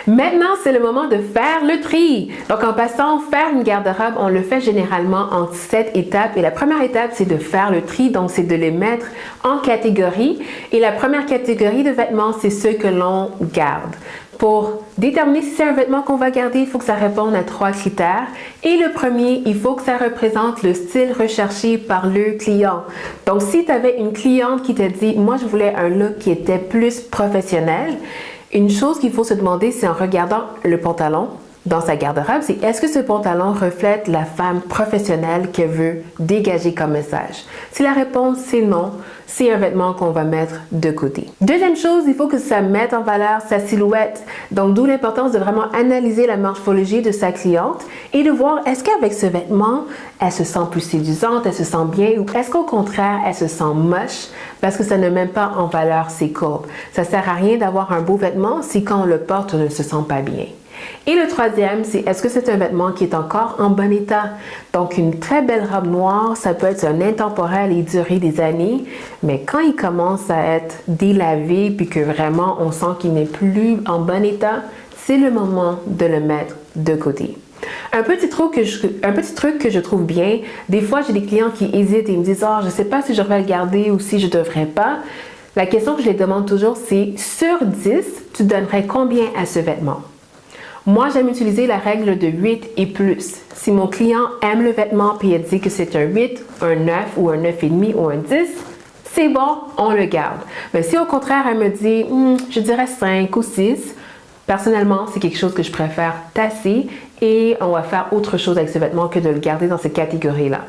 Maintenant, c'est le moment de faire le tri. Donc, en passant, faire une garde-robe, on le fait généralement en 7 étapes. Et la première étape, c'est de faire le tri. Donc, c'est de les mettre en catégories. Et la première catégorie de vêtements, c'est ceux que l'on garde. Pour déterminer si c'est un vêtement qu'on va garder, il faut que ça réponde à 3 critères. Et le premier, il faut que ça représente le style recherché par le client. Donc, si tu avais une cliente qui t'a dit « Moi, je voulais un look qui était plus professionnel », une chose qu'il faut se demander, c'est en regardant le pantalon dans sa garde-robe, c'est est-ce que ce pantalon reflète la femme professionnelle qu'elle veut dégager comme message? Si la réponse c'est non, c'est un vêtement qu'on va mettre de côté. Deuxième chose, il faut que ça mette en valeur sa silhouette. Donc, d'où l'importance de vraiment analyser la morphologie de sa cliente et de voir est-ce qu'avec ce vêtement, elle se sent plus séduisante, elle se sent bien ou est-ce qu'au contraire, elle se sent moche parce que ça ne met pas en valeur ses courbes. Ça sert à rien d'avoir un beau vêtement si quand on le porte, on ne se sent pas bien. Et le troisième, c'est est-ce que c'est un vêtement qui est encore en bon état? Donc, une très belle robe noire, ça peut être un intemporel et durer des années, mais quand il commence à être délavé puis que vraiment on sent qu'il n'est plus en bon état, c'est le moment de le mettre de côté. Un petit truc que je trouve bien, des fois j'ai des clients qui hésitent et me disent « Oh, je ne sais pas si je vais le garder ou si je ne devrais pas ». La question que je les demande toujours, c'est sur 10, tu donnerais combien à ce vêtement? Moi, j'aime utiliser la règle de 8 et plus. Si mon client aime le vêtement et il dit que c'est un 8, un 9 ou un 9,5 ou un 10, c'est bon, on le garde. Mais si au contraire, elle me dit, je dirais 5 ou 6, personnellement, c'est quelque chose que je préfère tasser et on va faire autre chose avec ce vêtement que de le garder dans cette catégorie-là.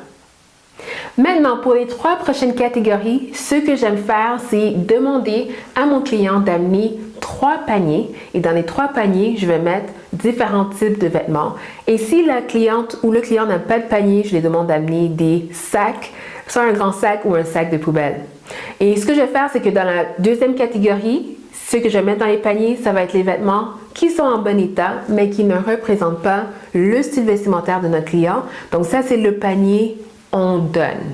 Maintenant, pour les 3 prochaines catégories, ce que j'aime faire, c'est demander à mon client d'amener 3 paniers et dans les 3 paniers, je vais mettre différents types de vêtements. Et si la cliente ou le client n'a pas de panier, je les demande d'amener des sacs, soit un grand sac ou un sac de poubelle. Et ce que je vais faire, c'est que dans la deuxième catégorie, ce que je vais mettre dans les paniers, ça va être les vêtements qui sont en bon état, mais qui ne représentent pas le style vestimentaire de notre client. Donc ça, c'est le panier on donne.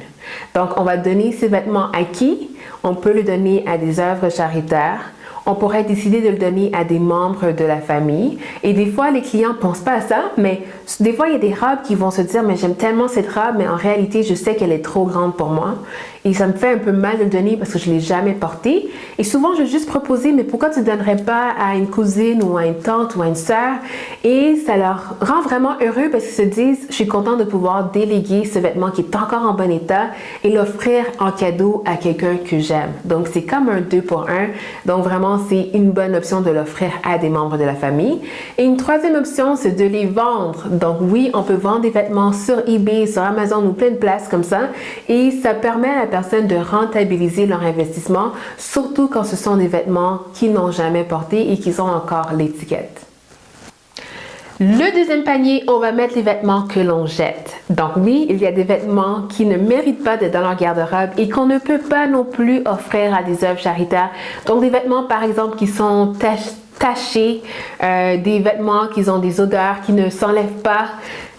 Donc, on va donner ces vêtements à qui? On peut le donner à des œuvres charitaires. On pourrait décider de le donner à des membres de la famille. Et des fois, les clients ne pensent pas à ça, mais des fois, il y a des robes qui vont se dire « mais j'aime tellement cette robe, mais en réalité, je sais qu'elle est trop grande pour moi. » Et ça me fait un peu mal de le donner parce que je ne l'ai jamais porté. Et souvent, je vais juste proposer « mais pourquoi tu ne donnerais pas à une cousine ou à une tante ou à une sœur? » Et ça leur rend vraiment heureux parce qu'ils se disent « je suis content de pouvoir déléguer ce vêtement qui est encore en bon état et l'offrir en cadeau à quelqu'un que j'aime. » Donc, c'est comme un 2 pour 1. Donc, vraiment, c'est une bonne option de l'offrir à des membres de la famille. Et une troisième option, c'est de les vendre. Donc oui, on peut vendre des vêtements sur eBay, sur Amazon ou plein de places comme ça. Et ça permet à la personne de rentabiliser leur investissement, surtout quand ce sont des vêtements qu'ils n'ont jamais portés et qu'ils ont encore l'étiquette. Le deuxième panier, on va mettre les vêtements que l'on jette. Donc oui, il y a des vêtements qui ne méritent pas d'être dans leur garde-robe et qu'on ne peut pas non plus offrir à des œuvres charitaires. Donc des vêtements par exemple qui sont tachés, des vêtements qui ont des odeurs qui ne s'enlèvent pas.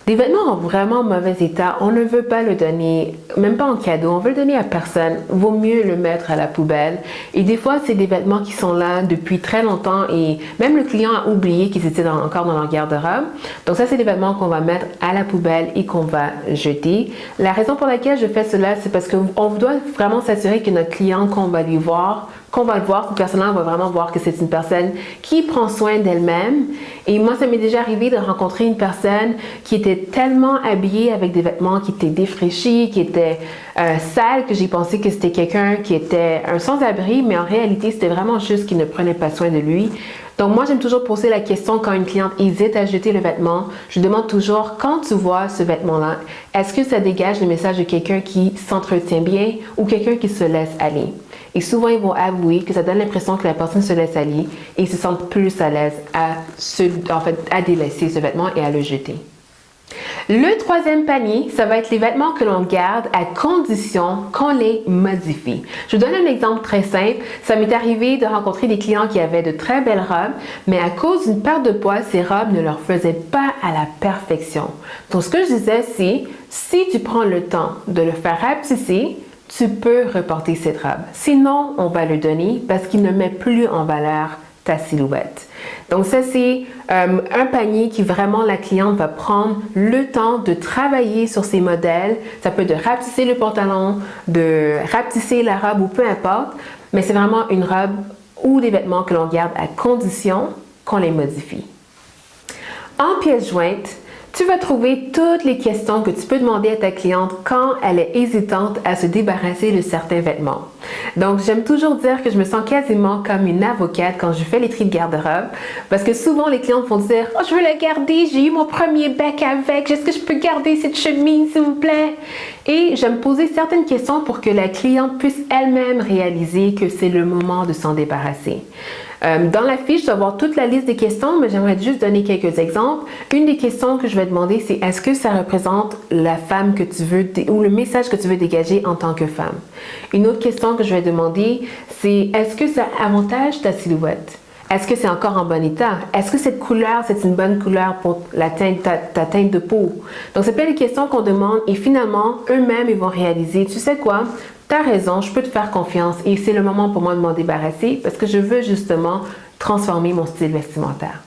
Des vêtements en vraiment mauvais état, on ne veut pas le donner, même pas en cadeau, on veut le donner à personne. Vaut mieux le mettre à la poubelle. Et des fois, c'est des vêtements qui sont là depuis très longtemps et même le client a oublié qu'ils étaient encore dans leur garde-robe. Donc ça, c'est des vêtements qu'on va mettre à la poubelle et qu'on va jeter. La raison pour laquelle je fais cela, c'est parce qu'on doit vraiment s'assurer que notre client, qu'on va le voir, que personnellement, on va vraiment voir que c'est une personne qui prend soin d'elle-même. Et moi, ça m'est déjà arrivé de rencontrer une personne qui était tellement habillée avec des vêtements qui étaient défraîchis, qui étaient sales, que j'ai pensé que c'était quelqu'un qui était un sans-abri, mais en réalité, c'était vraiment juste qu'il ne prenait pas soin de lui. Donc moi, j'aime toujours poser la question quand une cliente hésite à jeter le vêtement. Je demande toujours, quand tu vois ce vêtement-là, est-ce que ça dégage le message de quelqu'un qui s'entretient bien ou quelqu'un qui se laisse aller? Et souvent, ils vont avouer que ça donne l'impression que la personne se laisse aller et ils se sentent plus à l'aise à délaisser ce vêtement et à le jeter. Le troisième panier, ça va être les vêtements que l'on garde à condition qu'on les modifie. Je vous donne un exemple très simple. Ça m'est arrivé de rencontrer des clients qui avaient de très belles robes, mais à cause d'une perte de poids, ces robes ne leur faisaient pas à la perfection. Donc, ce que je disais, c'est si tu prends le temps de le faire rapetisser, tu peux reporter cette robe. Sinon, on va le donner parce qu'il ne met plus en valeur ta silhouette. Donc ça, c'est un panier qui vraiment la cliente va prendre le temps de travailler sur ses modèles. Ça peut être de rapetisser le pantalon, de rapetisser la robe ou peu importe, mais c'est vraiment une robe ou des vêtements que l'on garde à condition qu'on les modifie. En pièce jointe, tu vas trouver toutes les questions que tu peux demander à ta cliente quand elle est hésitante à se débarrasser de certains vêtements. Donc, j'aime toujours dire que je me sens quasiment comme une avocate quand je fais les tris de garde-robe parce que souvent les clientes vont dire « Oh, je veux la garder, j'ai eu mon premier bec avec, est-ce que je peux garder cette chemise, s'il vous plaît? » Et j'aime poser certaines questions pour que la cliente puisse elle-même réaliser que c'est le moment de s'en débarrasser. Dans la fiche, je dois avoir toute la liste des questions, mais j'aimerais juste donner quelques exemples. Une des questions que je vais demander, c'est est-ce que ça représente la femme que tu veux ou le message que tu veux dégager en tant que femme? Une autre question que je vais demander, c'est est-ce que ça avantage ta silhouette? Est-ce que c'est encore en bon état? Est-ce que cette couleur, c'est une bonne couleur pour ta teinte de peau? Donc, c'est plein de questions qu'on demande et finalement, eux-mêmes, ils vont réaliser, tu sais quoi? Tu as raison, je peux te faire confiance et c'est le moment pour moi de m'en débarrasser parce que je veux justement transformer mon style vestimentaire.